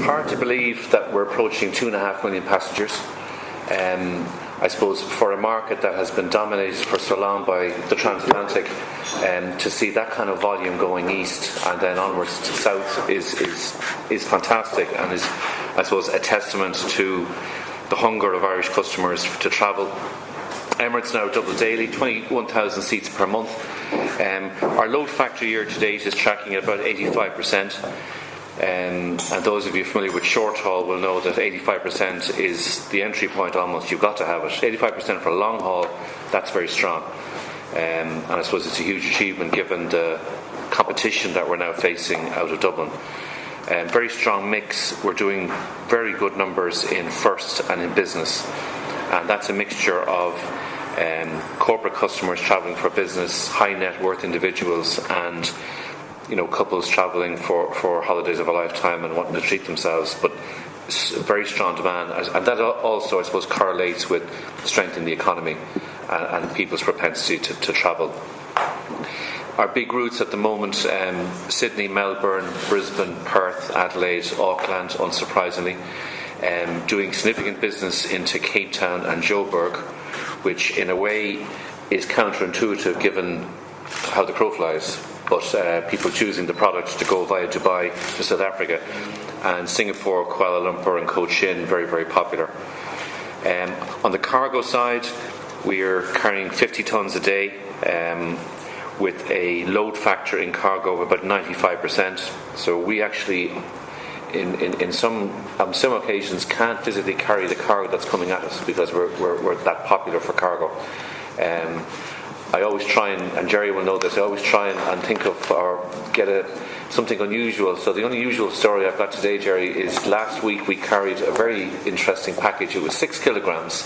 hard to believe that we're approaching 2.5 million passengers. I suppose for a market that has been dominated for so long by the transatlantic, to see that kind of volume going east and then onwards to south is fantastic, and is, I suppose, a testament to the hunger of Irish customers to travel. Emirates now double daily, 21,000 seats per month. Our load factor year to date is tracking at about 85%. And those of you familiar with short haul will know that 85% is the entry point almost. You've got to have it. 85% for long haul, that's very strong. And I suppose it's a huge achievement given the competition that we're now facing out of Dublin. Very strong mix. We're doing very good numbers in first and in business. And that's a mixture of corporate customers travelling for business, high net worth individuals, and couples travelling for holidays of a lifetime and wanting to treat themselves, but very strong demand, and that also, I suppose, correlates with strength in the economy and people's propensity to travel. Our big routes at the moment: Sydney, Melbourne, Brisbane, Perth, Adelaide, Auckland, unsurprisingly. Doing significant business into Cape Town and Joburg, which in a way is counterintuitive given how the crow flies. But people choosing the product to go via Dubai to South Africa, and Singapore, Kuala Lumpur and Cochin, very, very popular. On the cargo side, we are carrying 50 tonnes a day with a load factor in cargo of about 95%. So we actually, on some occasions, can't physically carry the cargo that's coming at us because we're that popular for cargo. I always try and Jerry will know this, I always try and think of or get something unusual. So the unusual story I've got today, Jerry, is last week we carried a very interesting package. It was 6 kilograms,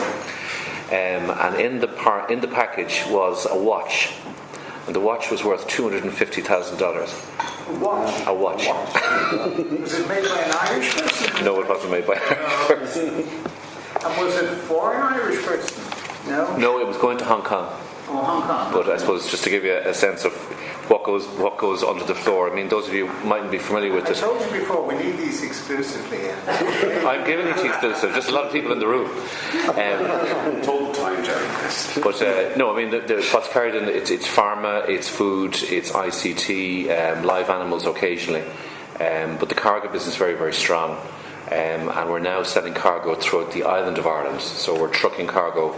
and in the package was a watch, and the watch was worth $250,000. A watch. Was it made by an Irish person? No, it wasn't made by an Irish person. And was it for an Irish person? No, it was going to Hong Kong. Oh, Hong Kong. But I suppose just to give you a sense of what goes under the floor. I mean, those of you who mightn't be familiar with it. I told you before, we need these exclusively. I'm giving it to you exclusive. Just a lot of people in the room. Total time, Jerry. But no, I mean, what's carried in it's pharma, it's food, it's ICT, live animals occasionally. But the cargo business is very, very strong. And we're now selling cargo throughout the island of Ireland. So we're trucking cargo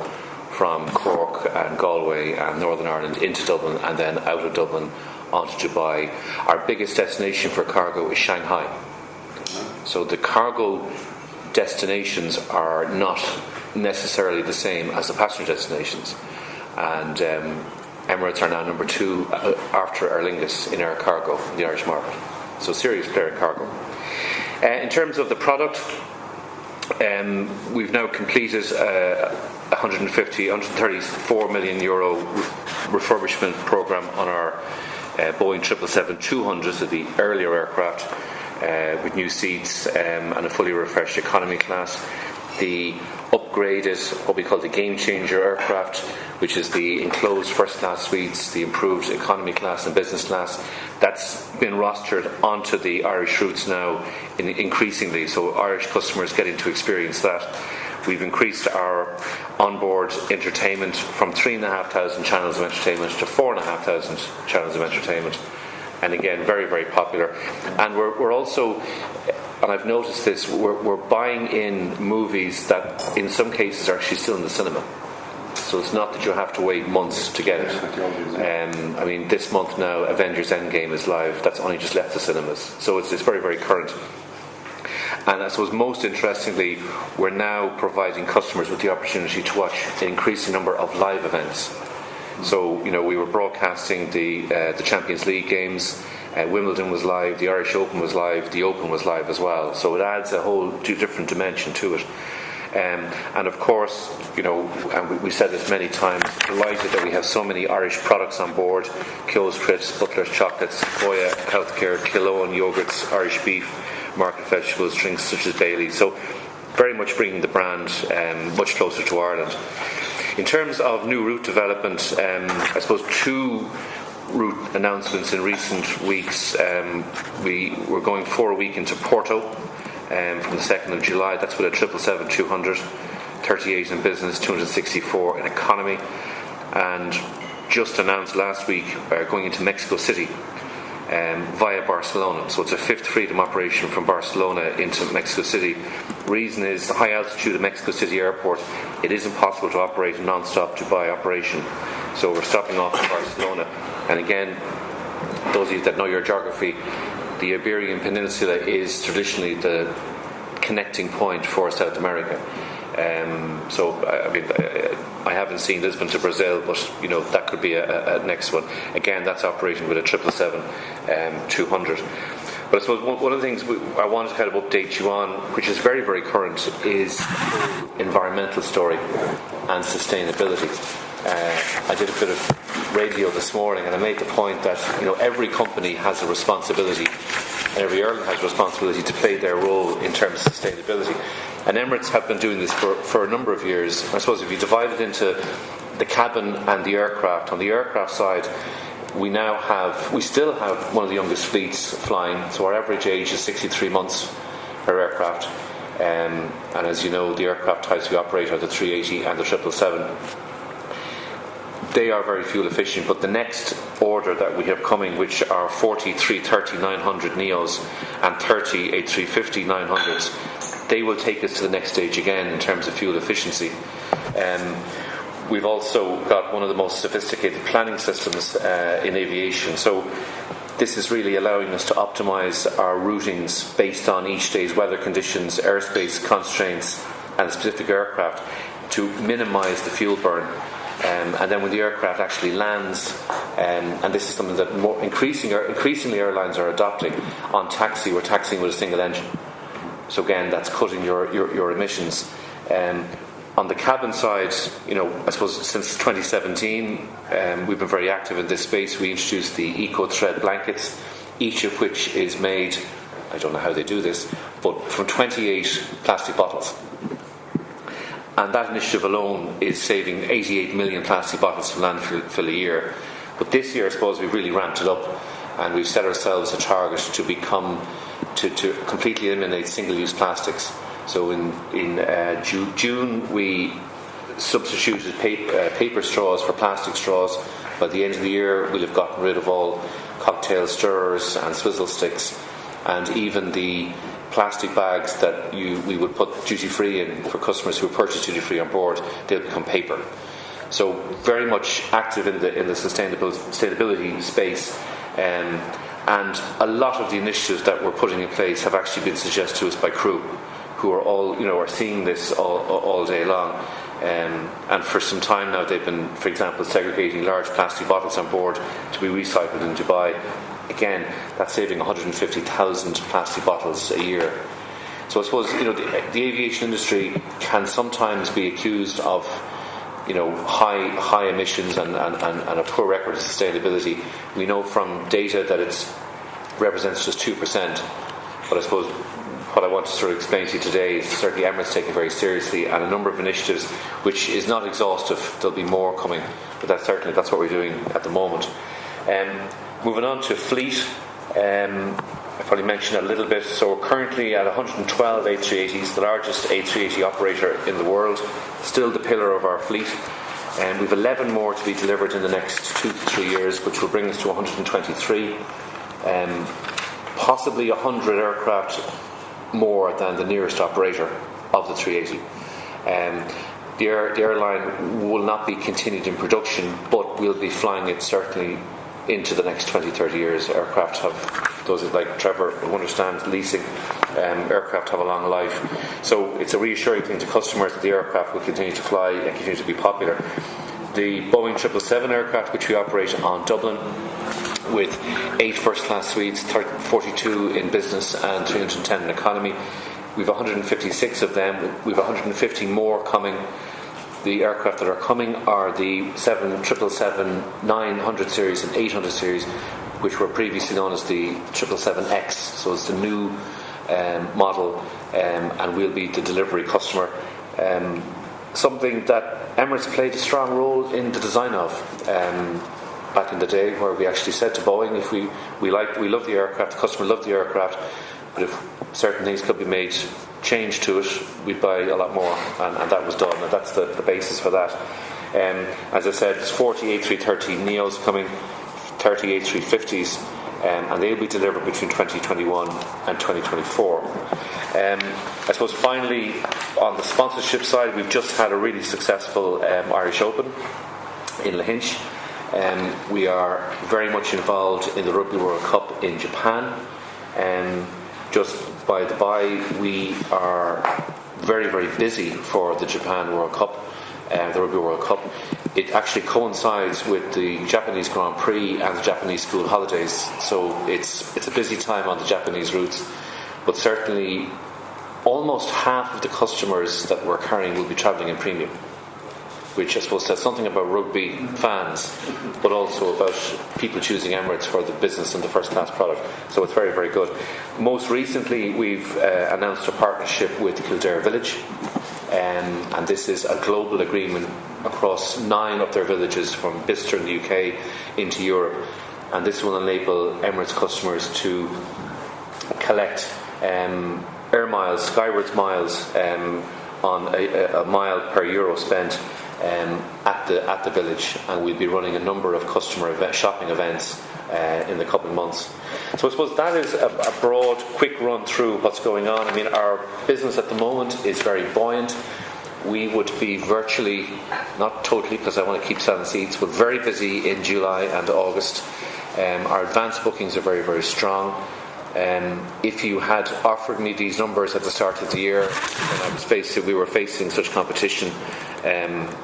from Cork and Galway and Northern Ireland into Dublin, and then out of Dublin onto Dubai. Our biggest destination for cargo is Shanghai. So the cargo destinations are not necessarily the same as the passenger destinations. And Emirates are now number 2 after Aer Lingus in air cargo in the Irish market. So serious player in cargo. In terms of the product, we've now completed 134 million euro refurbishment programme on our Boeing 777-200, so the earlier aircraft, with new seats and a fully refreshed economy class. The upgraded, what we call the game changer aircraft, which is the enclosed first class suites, the improved economy class and business class, that's been rostered onto the Irish routes now increasingly, so Irish customers getting to experience that. We've increased our onboard entertainment from 3,500 channels of entertainment to 4,500 channels of entertainment, and again, very, very popular. And we're also, and I've noticed this, we're buying in movies that in some cases are actually still in the cinema. So it's not that you have to wait months to get it. I mean, this month now, Avengers Endgame is live. That's only just left the cinemas. So it's very, very current. And I suppose most interestingly, we're now providing customers with the opportunity to watch an increasing number of live events. So, we were broadcasting the Champions League games. Wimbledon was live, the Irish Open was live, the Open was live as well. So it adds a whole different dimension to it. And of course, and we said this many times, delighted that we have so many Irish products on board: Kyo's Crisps, Butler's Chocolates, Foya Healthcare, Killoan Yogurts, Irish Beef, Market Vegetables, drinks such as Bailey. So very much bringing the brand much closer to Ireland. In terms of new route development, I suppose 2 route announcements in recent weeks. We were going for a week into Porto, from the 2nd of July. That's with a 777-200, 38 in business, 264 in economy. And just announced last week going into Mexico City via Barcelona. So it's a fifth freedom operation from Barcelona into Mexico City. Reason is the high altitude of Mexico City airport. It isn't possible to operate a non-stop Dubai operation. So we're stopping off in Barcelona. And again, those of you that know your geography, the Iberian Peninsula is traditionally the connecting point for South America. I haven't seen Lisbon to Brazil, but that could be a next one. Again, that's operating with a 777-200. But I suppose one of the things I wanted to kind of update you on, which is very, very current, is the whole environmental story and sustainability. I did a bit of radio this morning, and I made the point that every company has a responsibility, and every airline has a responsibility to play their role in terms of sustainability. And Emirates have been doing this for a number of years. I suppose if you divide it into the cabin and the aircraft, on the aircraft side, we still have one of the youngest fleets flying. So our average age is 63 months per aircraft. And as you know, the aircraft types we operate are the 380 and the 777. They are very fuel efficient, but the next order that we have coming, which are 40 330-900 NEOs and 30 A350-900s, they will take us to the next stage again in terms of fuel efficiency. We've also got one of the most sophisticated planning systems in aviation. So this is really allowing us to optimise our routings based on each day's weather conditions, airspace constraints, and a specific aircraft to minimise the fuel burn. And then when the aircraft actually lands, and this is something that increasingly airlines are adopting, on taxi, we're taxiing with a single engine. So again, that's cutting your emissions. On the cabin side, I suppose since 2017, we've been very active in this space. We introduced the eco-thread blankets, each of which is made, I don't know how they do this, but from 28 plastic bottles. And that initiative alone is saving 88 million plastic bottles from landfill a year. But this year, I suppose, we've really ramped it up, and we've set ourselves a target to completely eliminate single-use plastics. So in June, we substituted paper straws for plastic straws. By the end of the year, we'll have gotten rid of all cocktail stirrers and swizzle sticks, and even the plastic bags that we would put duty-free in for customers who purchase duty-free on board, they'll become paper. So very much active in the sustainability space, and a lot of the initiatives that we're putting in place have actually been suggested to us by crew, who are all are seeing this all day long. And for some time now, they've been, for example, segregating large plastic bottles on board to be recycled in Dubai. Again, that's saving 150,000 plastic bottles a year. So I suppose the aviation industry can sometimes be accused of high emissions and a poor record of sustainability. We know from data that it represents just 2%. But I suppose what I want to sort of explain to you today is certainly Emirates taking it very seriously, and a number of initiatives, which is not exhaustive. There'll be more coming, but that's what we're doing at the moment. Moving on to fleet, I probably mentioned a little bit. So we're currently at 112 A380s, the largest A380 operator in the world, still the pillar of our fleet. And we've 11 more to be delivered in the next 2 to 3 years, which will bring us to 123. Possibly 100 aircraft more than the nearest operator of the 380. The airline will not be continued in production, but we'll be flying it certainly into the next 20-30 years. Aircraft have, those like Trevor will understand, leasing, aircraft have a long life. So it's a reassuring thing to customers that the aircraft will continue to fly and continue to be popular. The Boeing 777 aircraft, which we operate on Dublin, with 8 first-class suites, 42 in business and 310 in economy. We've 156 of them. We've 150 more coming. The aircraft that are coming are the 777-900 series and 800 series, which were previously known as the 777X. So it's the new model, and we'll be the delivery customer. Something that Emirates played a strong role in the design of. Back in the day, where we actually said to Boeing, if we love the aircraft, the customer loved the aircraft, But if certain things could be made change to it, we'd buy a lot more, and that was done, and that's the basis for that. As I said, there's 40 A330 Neos coming, 30 A350s, and they'll be delivered between 2021 and 2024. I suppose finally, on the sponsorship side, we've just had a really successful Irish Open in Lahinch. We are very much involved in the Rugby World Cup in Japan. Just by the by, we are very, very busy for the Japan World Cup, the Rugby World Cup. It actually coincides with the Japanese Grand Prix and the Japanese school holidays, so it's a busy time on the Japanese routes. But certainly, almost half of the customers that we're carrying will be travelling in premium, which I suppose says something about rugby fans, but also about people choosing Emirates for the business and the first-class product. So it's very, very good. Most recently, we've announced a partnership with Kildare Village, and this is a global agreement across 9 of their villages from Bicester in the UK into Europe. And this will enable Emirates customers to collect air miles, Skywards miles, on a mile per euro spent at the village, and we'll be running a number of customer shopping events in the coming months. So I suppose that is a broad, quick run through what's going on. I mean, our business at the moment is very buoyant. We would be virtually, not totally because I want to keep selling seats, but very busy in July and August. Our advanced bookings are very, very strong. If you had offered me these numbers at the start of the year when we were facing such competition,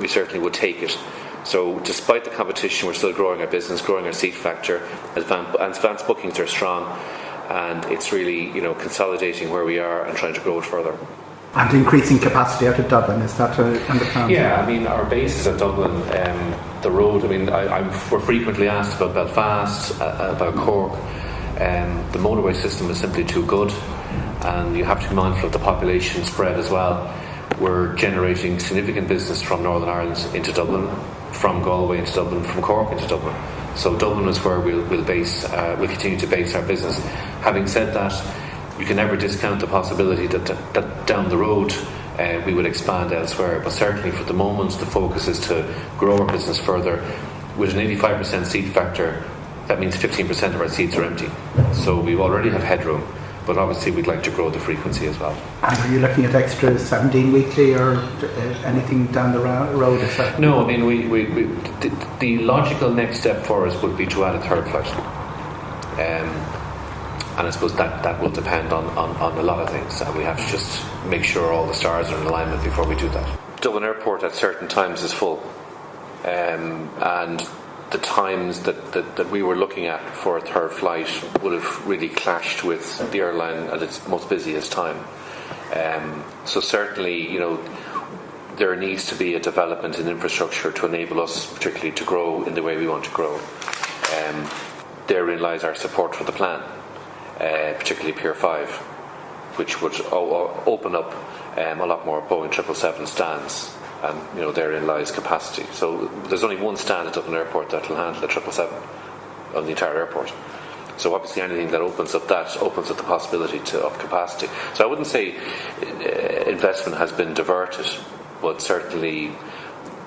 we certainly would take it. So despite the competition, we're still growing our business, growing our seat factor. Advanced bookings are strong, and it's really consolidating where we are and trying to grow it further. And increasing capacity out of Dublin, is that on the plan? Yeah, I mean, our base is at Dublin. The road, I mean, we're frequently asked about Belfast, about Cork. The motorway system is simply too good, and you have to be mindful of the population spread as well. We're generating significant business from Northern Ireland into Dublin, from Galway into Dublin, from Cork into Dublin. So Dublin is where we'll continue to base our business. Having said that, you can never discount the possibility that down the road we would expand elsewhere. But certainly for the moment, the focus is to grow our business further. With an 85% seat factor, that means 15% of our seats are empty. So we already have headroom, but obviously we'd like to grow the frequency as well. And are you looking at extra 17 weekly or anything down the road? No, I mean, the logical next step for us would be to add a third flight. And I suppose that will depend on a lot of things, and we have to just make sure all the stars are in alignment before we do that. Dublin Airport at certain times is full, and the times that we were looking at for a third flight would have really clashed with the airline at its most busiest time. So certainly, there needs to be a development in infrastructure to enable us particularly to grow in the way we want to grow. Therein lies our support for the plan, particularly Pier 5, which would open up a lot more Boeing 777 stands. And therein lies capacity. So there's only one stand at Dublin Airport that will handle the 777 on the entire airport. So obviously anything that opens up the possibility of capacity. So I wouldn't say investment has been diverted, but certainly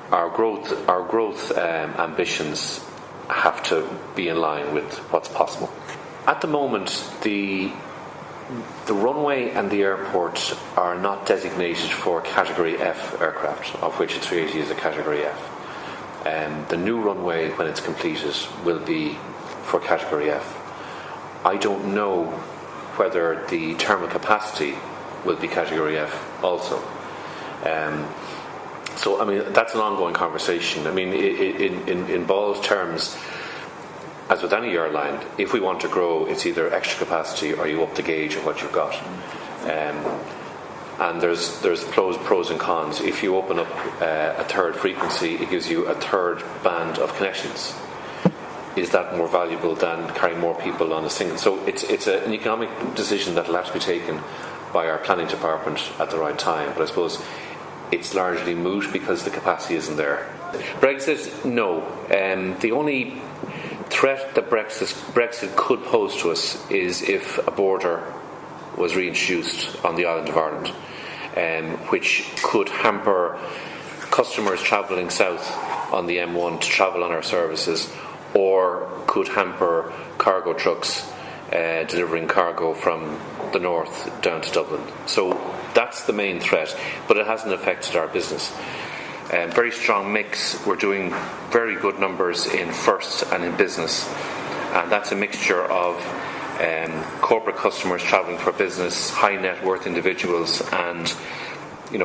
our growth ambitions have to be in line with what's possible. At the moment, the runway and the airport are not designated for Category F aircraft, of which the 380 is a Category F. The new runway, when it's completed, will be for Category F. I don't know whether the terminal capacity will be Category F also. So, I mean, that's an ongoing conversation. I mean, in bald terms, as with any airline, if we want to grow, it's either extra capacity or you up the gauge of what you've got. And there's pros and cons. If you open up a third frequency, it gives you a third band of connections. Is that more valuable than carrying more people on a single? So it's an economic decision that will have to be taken by our planning department at the right time. But I suppose it's largely moot because the capacity isn't there. Brexit, no. The only threat that Brexit could pose to us is if a border was reintroduced on the island of Ireland, which could hamper customers travelling south on the M1 to travel on our services, or could hamper cargo trucks delivering cargo from the north down to Dublin. So that's the main threat, but it hasn't affected our business. Very strong mix. We're doing very good numbers in first and in business, and that's a mixture of corporate customers travelling for business, high net worth individuals, and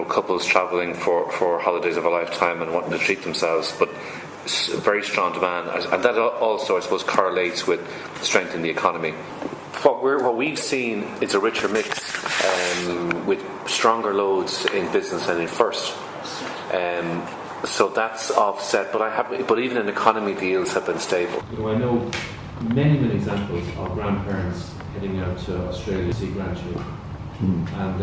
couples travelling for holidays of a lifetime and wanting to treat themselves. But very strong demand, and that also, I suppose, correlates with strength in the economy. What we've seen is a richer mix with stronger loads in business and in first. So that's offset, but even in economy, the yields have been stable. I know many examples of grandparents heading out to Australia to see grandchildren, and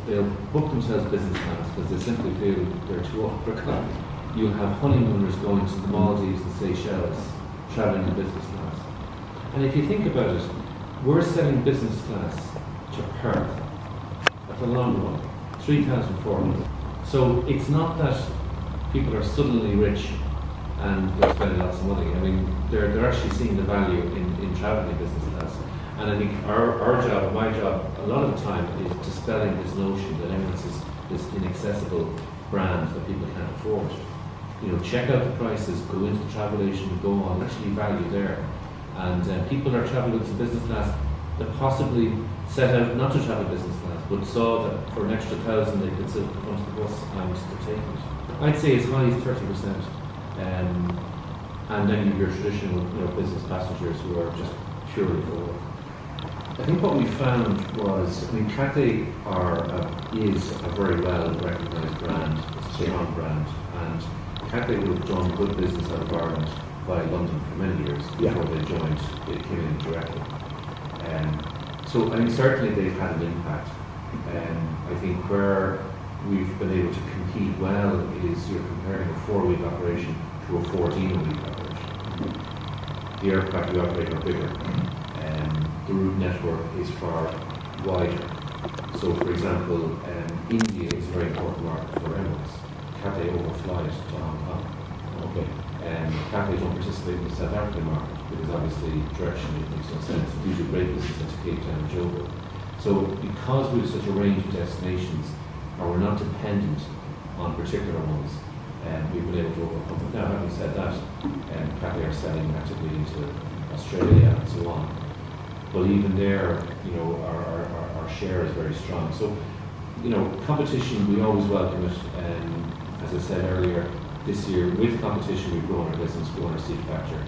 they'll book themselves business class because they simply feel they're too old for economy. You'll have honeymooners going to the Maldives and Seychelles, travelling in business class. And if you think about it, we're selling business class to Perth at the long run, 3,400. So it's not that people are suddenly rich and they're spending lots of money. I mean, they're actually seeing the value in travelling in business class. And I think our job, my job, a lot of the time is dispelling this notion that Emirates is this inaccessible brand that people can't afford. Check out the prices, go into the travel agent, go on, actually value there. And people are travelling to business class that possibly set out not to travel business class, but saw that for an extra 1,000 they could sit in front of the bus and they're taking it. I'd say as high as 30%. And then you have your traditional business passengers who are just purely for work. I think what we found was, Cathay is a very well recognised brand, it's a strong brand, and Cathay would have done good business out of Ireland by London for many years before they joined, they came in directly. So certainly they've had an impact. I think where we've been able to compete well is you're comparing a 4-week operation to a 14-week operation. The aircraft we operate are bigger. The route network is far wider. So, for example, India is a very important market for Emirates. Cathay overflies to Hong Kong. Okay. Cathay don't participate in the South African market because obviously directionally it makes no sense. We do great business into Cape Town and Joburg. So, because we have such a range of destinations, or we're not dependent on particular ones, we've been able to overcome it. Now, having said that, Cathay are selling actively into Australia and so on. But even there, our share is very strong. So, competition, we always welcome it. And as I said earlier, this year, with competition, we've grown our business, grown our seat factor.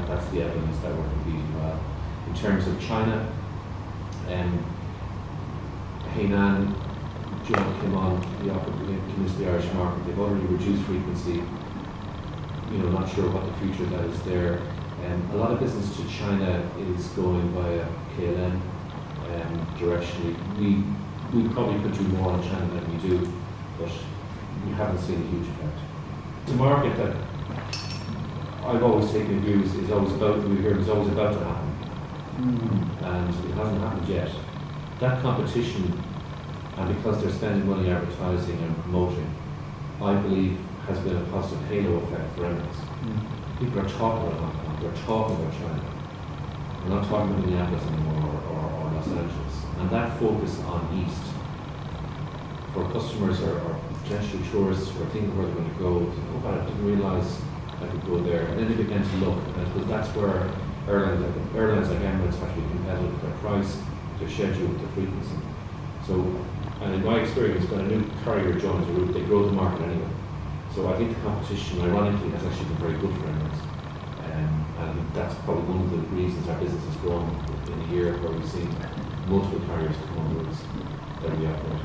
That's the evidence that we're competing well. In terms of China, Hainan, John came on, came into the Irish market. They've already reduced frequency. Not sure what the future that is there. A lot of business to China is going via KLM directionally. We probably could do more on China than we do, but we haven't seen a huge effect. It's a market that I've always taken views is always about to happen, and it hasn't happened yet. That competition, and because they're spending money advertising and promoting, I believe has been a positive halo effect for Emirates. People are talking about Hong Kong, they're talking about China. We're not talking about Minneapolis anymore or Los Angeles. And that focus on East, for customers or potential tourists who are thinking where they're going to go, I didn't realise I could go there. And then they began to look, and I suppose that's where airlines like Emirates have to be competitive with their price, their schedule, their frequency. So, and in my experience, when a new carrier joins a route, they grow the market anyway. So I think the competition, ironically, has actually been very good for Emirates. And I think that's probably one of the reasons our business has grown in a year where we've seen multiple carriers come on routes that we operate.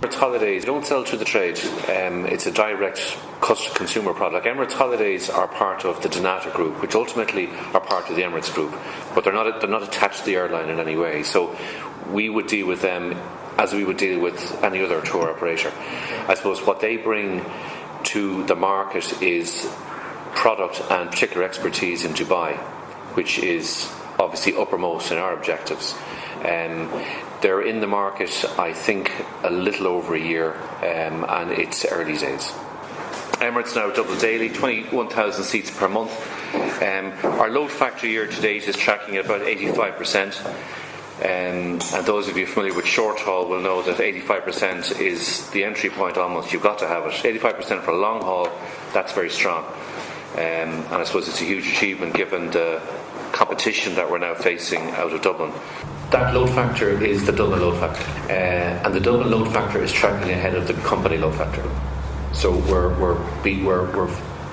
Emirates Holidays don't sell through the trade. It's a direct consumer product. Emirates Holidays are part of the Donata Group, which ultimately are part of the Emirates Group, but they're not attached to the airline in any way. So we would deal with them as we would deal with any other tour operator. I suppose what they bring to the market is product and particular expertise in Dubai, which is obviously uppermost in our objectives. They're in the market, I think, a little over a year, and it's early days. Emirates now double daily, 21,000 seats per month. Our load factor year to date is tracking at about 85%. And those of you familiar with short haul will know that 85% is the entry point almost. You've got to have it. 85% for long haul, that's very strong. And I suppose it's a huge achievement given the competition that we're now facing out of Dublin. That load factor is the Dublin load factor. And the Dublin load factor is tracking ahead of the company load factor. So we're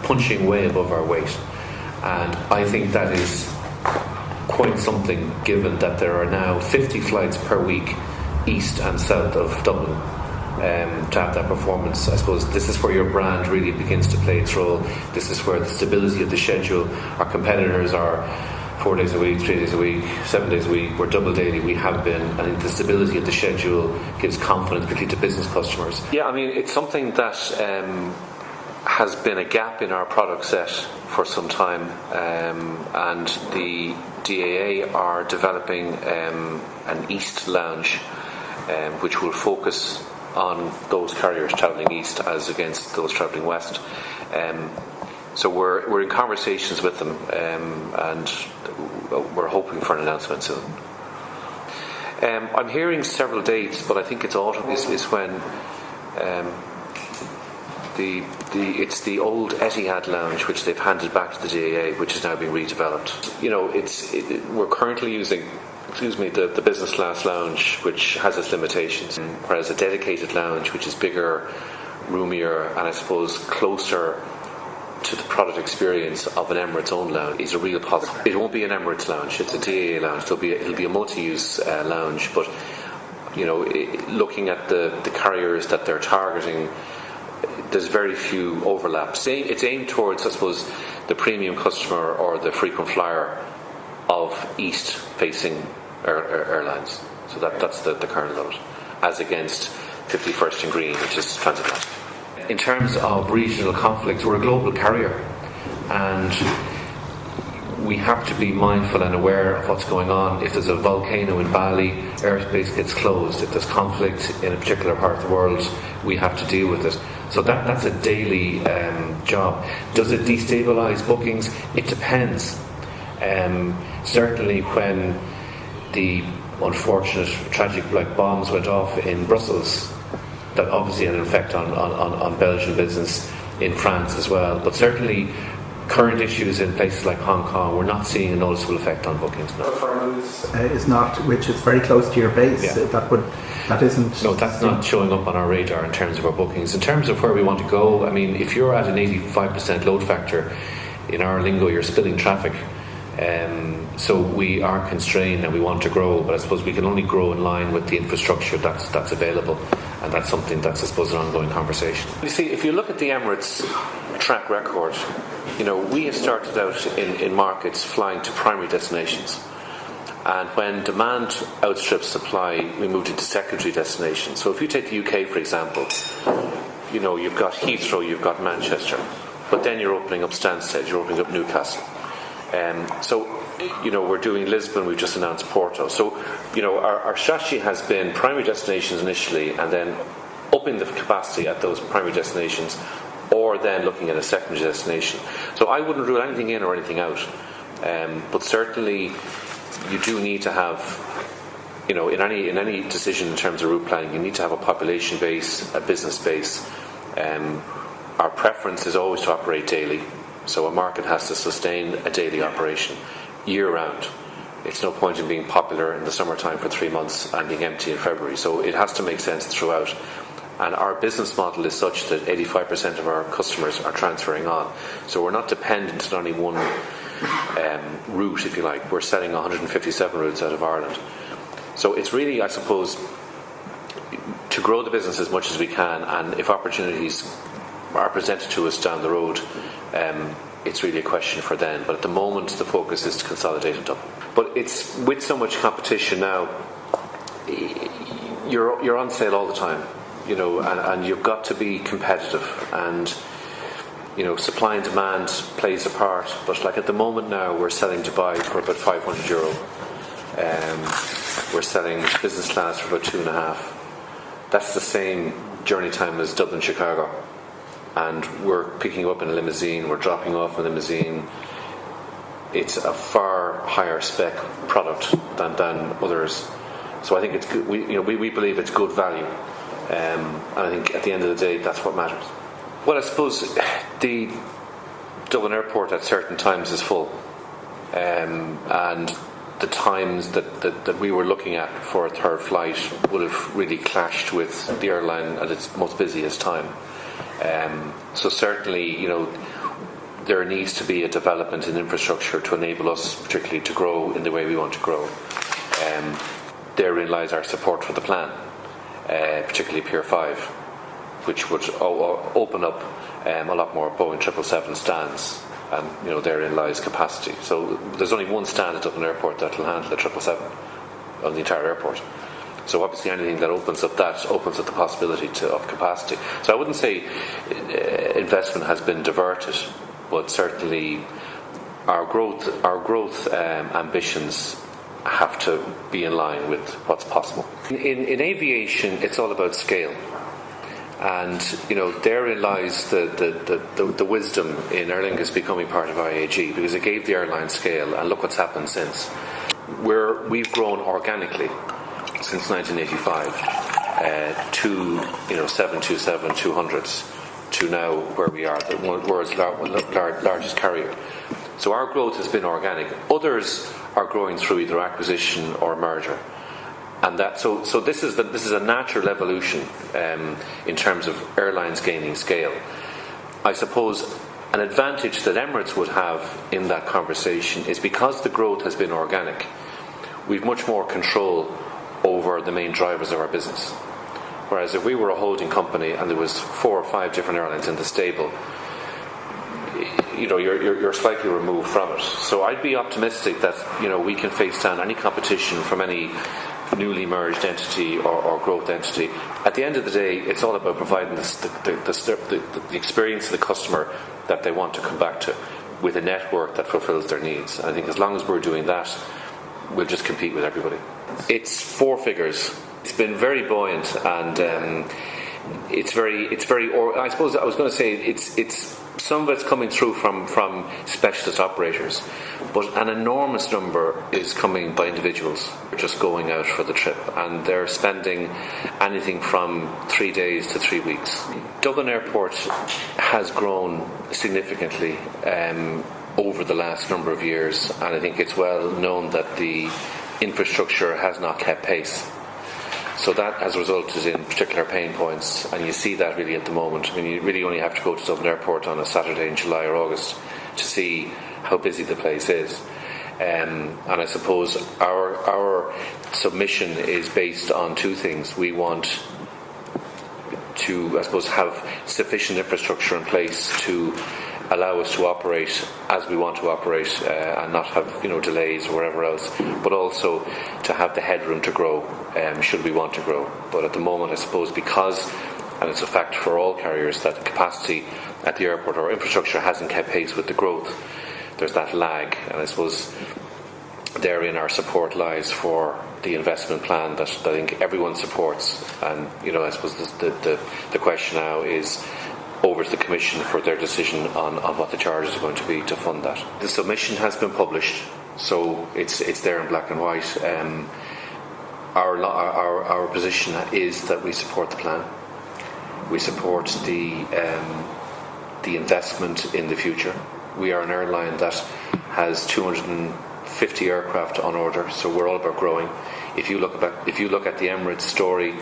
punching way above our weight. And I think that is quite something, given that there are now 50 flights per week east and south of Dublin. To have that performance, I suppose this is where your brand really begins to play its role. This is where the stability of the schedule, our competitors are 4 days a week, 3 days a week, 7 days a week, we're double daily, we have been. I think the stability of the schedule gives confidence, particularly to business customers. Yeah, I mean, it's something that has been a gap in our product set for some time, and the DAA are developing an East lounge, which will focus on those carriers travelling east as against those travelling west. So we're in conversations with them, and we're hoping for an announcement soon. I'm hearing several dates, but I think it's autumn is when it's the old Etihad lounge, which they've handed back to the DAA, which is now being redeveloped. You know, we're currently using the business class lounge, which has its limitations, whereas a dedicated lounge, which is bigger, roomier, and I suppose closer to the product experience of an Emirates own lounge, is a real positive. It won't be an Emirates lounge; it's a DAA lounge. It'll be a multi-use lounge. But you know, looking at the carriers that they're targeting, there's very few overlaps. It's aimed towards, I suppose, the premium customer or the frequent flyer of east-facing airlines. So that's the current load, as against 51st and Green, which is transatlantic. In terms of regional conflicts, we're a global carrier, and we have to be mindful and aware of what's going on. If there's a volcano in Bali, airspace gets closed. If there's conflict in a particular part of the world, we have to deal with it. So that's a daily job. Does it destabilise bookings? It depends. Certainly when the unfortunate, tragic black bombs went off in Brussels, that obviously had an effect on Belgian business, in France as well. But certainly current issues in places like Hong Kong, we're not seeing a noticeable effect on bookings now. Is not, which is very close to your base. Yeah. That isn't. No, that's not showing up on our radar in terms of our bookings. In terms of where we want to go, I mean, if you're at an 85% load factor, in our lingo, you're spilling traffic. So we are constrained and we want to grow, but I suppose we can only grow in line with the infrastructure that's available, and that's something that's, I suppose, an ongoing conversation. You see, if you look at the Emirates track record, you know, we have started out in markets flying to primary destinations, and when demand outstrips supply, we moved into secondary destinations. So if you take the UK, for example, you know, you've got Heathrow, you've got Manchester, but then you're opening up Stansted, you're opening up Newcastle. So, you know, we're doing Lisbon, we've just announced Porto. So, you know, our strategy has been primary destinations initially, and then upping the capacity at those primary destinations, or then looking at a secondary destination. So I wouldn't rule anything in or anything out. But certainly you do need to have, you know, in any decision in terms of route planning, you need to have a population base, a business base. Our preference is always to operate daily. So a market has to sustain a daily operation year-round. It's no point in being popular in the summertime for 3 months and being empty in February. So it has to make sense throughout. And our business model is such that 85% of our customers are transferring on. So we're not dependent on only one route, if you like. We're selling 157 routes out of Ireland. So it's really, I suppose, to grow the business as much as we can, and if opportunities are presented to us down the road, it's really a question for then. But at the moment, the focus is to consolidate in Dublin. But it's with so much competition now, you're on sale all the time, you know, and you've got to be competitive. And supply and demand plays a part, but like at the moment now, we're selling Dubai for about €500. We're selling business class for about 2.5. That's the same journey time as Dublin, Chicago. And we're picking up in a limousine, we're dropping off in a limousine. It's a far higher spec product than others. So I think it's good. We believe it's good value. And I think at the end of the day, that's what matters. Well, I suppose the Dublin airport at certain times is full. And the times that we were looking at for a third flight would have really clashed with the airline at its most busiest time. So certainly, there needs to be a development in infrastructure to enable us particularly to grow in the way we want to grow. Therein lies our support for the plan, particularly Pier 5, which would open up a lot more Boeing 777 stands. And therein lies capacity. So there's only one stand at Dublin Airport that will handle the 777 on the entire airport. So obviously anything that opens up the possibility of capacity. So I wouldn't say investment has been diverted, but certainly our growth ambitions have to be in line with what's possible. In aviation, it's all about scale. And therein lies the wisdom in Aer Lingus becoming part of IAG, because it gave the airline scale, and look what's happened since. We've grown organically since 1985 to 727-200s to now where we are, the world's largest carrier. So our growth has been organic. Others are growing through either acquisition or merger. And so this is a natural evolution in terms of airlines gaining scale. I suppose an advantage that Emirates would have in that conversation is because the growth has been organic, we've much more control over the main drivers of our business. Whereas if we were a holding company and there was 4 or 5 different airlines in the stable, you're slightly removed from it. So I'd be optimistic that we can face down any competition from any newly merged entity or growth entity. At the end of the day, it's all about providing the experience of the customer that they want to come back to with a network that fulfills their needs. And I think as long as we're doing that, we'll just compete with everybody. It's 4 figures. It's been very buoyant, and it's very. I suppose I was going to say it's some of it's coming through from specialist operators, but an enormous number is coming by individuals just going out for the trip, and they're spending anything from 3 days to 3 weeks. Dublin Airport has grown significantly over the last number of years, and I think it's well known that the infrastructure has not kept pace. So that has resulted in particular pain points, and you see that really at the moment. I mean, you really only have to go to Dublin Airport on a Saturday in July or August to see how busy the place is. And I suppose our submission is based on 2 things. We want to, I suppose, have sufficient infrastructure in place to allow us to operate as we want to operate and not have delays or whatever else, but also to have the headroom to grow should we want to grow. But at the moment, I suppose, because, and it's a fact for all carriers, that capacity at the airport or infrastructure hasn't kept pace with the growth, there's that lag, and I suppose therein our support lies for the investment plan that I think everyone supports. And I suppose the question now is over to the Commission for their decision on what the charges are going to be to fund that. The submission has been published, so it's there in black and white. Our position is that we support the plan. We support the investment in the future. We are an airline that has 250 aircraft on order, so we're all about growing. If you look at the Emirates story,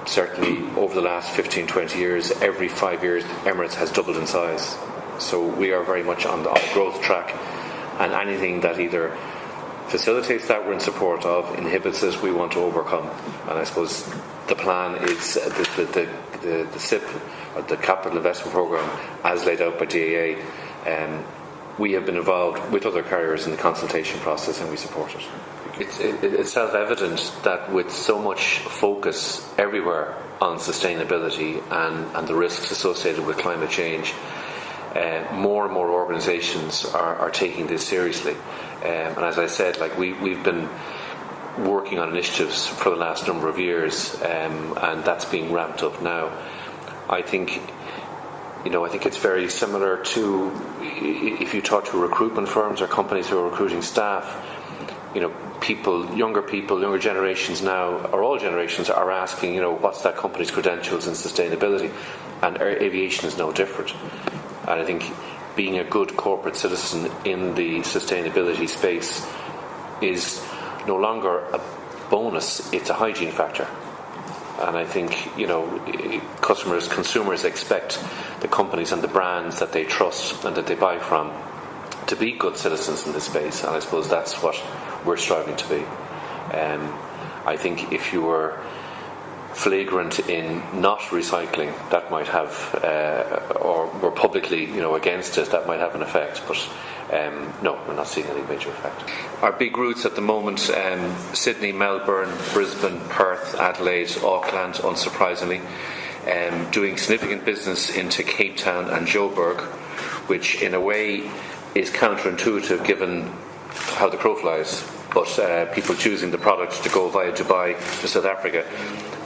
certainly over the last 15-20 years, every 5 years Emirates has doubled in size. So we are very much on the growth track, and anything that either facilitates that we're in support of, inhibits it, we want to overcome. And I suppose the plan is the SIP, or the Capital Investment Programme, as laid out by DAA. We have been involved with other carriers in the consultation process, and we support it. It's self-evident that with so much focus everywhere on sustainability and the risks associated with climate change, more and more organisations are taking this seriously. And as I said, like we've been working on initiatives for the last number of years, and that's being ramped up now. I think it's very similar to if you talk to recruitment firms or companies who are recruiting staff. Younger generations now, or all generations, are asking, what's that company's credentials in sustainability, and aviation is no different. And I think being a good corporate citizen in the sustainability space is no longer a bonus, it's a hygiene factor. And I think, consumers expect the companies and the brands that they trust and that they buy from to be good citizens in this space, and I suppose that's what we're striving to be. I think if you were flagrant in not recycling, that might have, or were publicly, against it, that might have an effect. But no, we're not seeing any major effect. Our big routes at the moment: Sydney, Melbourne, Brisbane, Perth, Adelaide, Auckland, unsurprisingly. Doing significant business into Cape Town and Joburg, which in a way is counterintuitive given how the crow flies, but people choosing the product to go via Dubai to South Africa,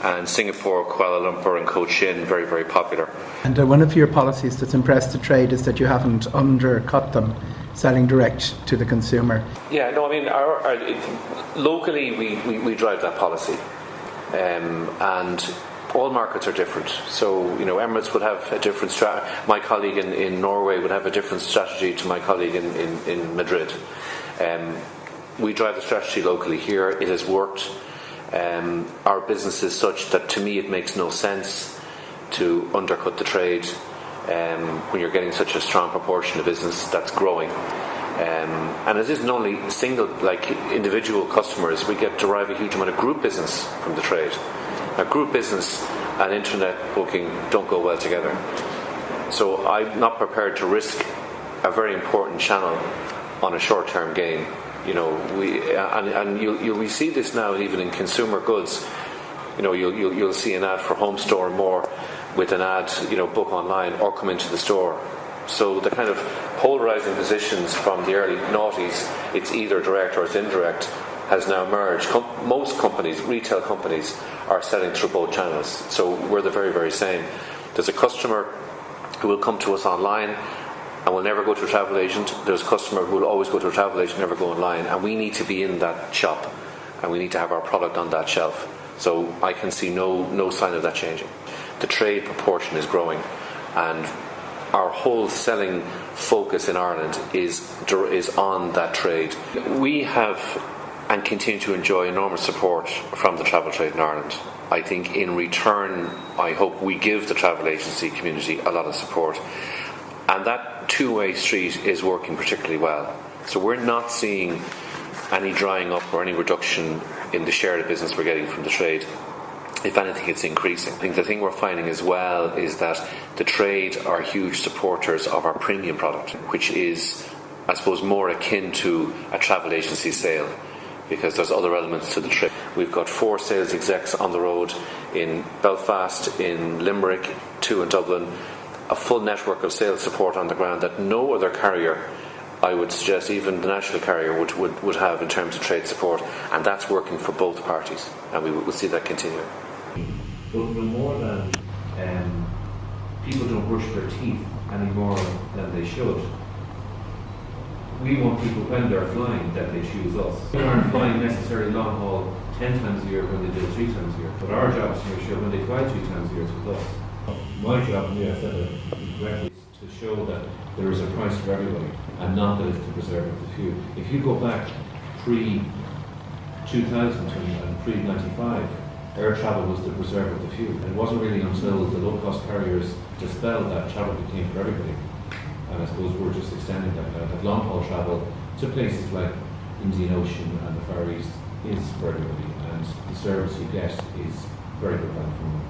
and Singapore, Kuala Lumpur and Cochin, very, very popular. And one of your policies that's impressed the trade is that you haven't undercut them, selling direct to the consumer. Yeah, no, I mean, locally we drive that policy, and all markets are different. So, Emirates would have a different strategy. My colleague in Norway would have a different strategy to my colleague in Madrid. We drive the strategy locally here. It has worked. Our business is such that, to me, it makes no sense to undercut the trade when you're getting such a strong proportion of business that's growing. And it isn't only individual customers. We derive a huge amount of group business from the trade. Now, group business and internet booking don't go well together. So I'm not prepared to risk a very important channel on a short-term gain. We see this now even in consumer goods. You'll see an ad for Home Store more with an ad, book online or come into the store. So the kind of polarising positions from the early noughties, it's either direct or it's indirect, has now merged. Most companies, retail companies, are selling through both channels. So we're the very, very same. There's a customer who will come to us online and will never go to a travel agent. There's a customer who will always go to a travel agent, never go online. And we need to be in that shop, and we need to have our product on that shelf. So I can see no sign of that changing. The trade proportion is growing, and our whole selling focus in Ireland is on that trade. We have and continue to enjoy enormous support from the travel trade in Ireland. I think in return, I hope we give the travel agency community a lot of support. And that two-way street is working particularly well. So we're not seeing any drying up or any reduction in the share of business we're getting from the trade. If anything, it's increasing. I think the thing we're finding as well is that the trade are huge supporters of our premium product, which is, I suppose, more akin to a travel agency sale, because there's other elements to the trip. We've got 4 sales execs on the road in Belfast, in Limerick, 2 in Dublin, a full network of sales support on the ground that no other carrier, I would suggest even the national carrier, would have in terms of trade support, and that's working for both parties, and we will see that continue. But no more than people don't brush their teeth any more than they should. We want people, when they're flying, that they choose us. They aren't flying necessarily long haul 10 times a year when they do it 3 times a year. But our job is to make sure when they fly 3 times a year, it's with us. My job, and I said it correctly, is to show that there is a price for everybody, and not that it's to preserve the few. If you go back pre-2000 and pre-95, air travel was the preserve of the few. And it wasn't really until the low-cost carriers dispelled that travel became for everybody. And I suppose we're just extending that long-haul travel to places like Indian Ocean and the Far East is for everybody, and the service you get is very good value from them.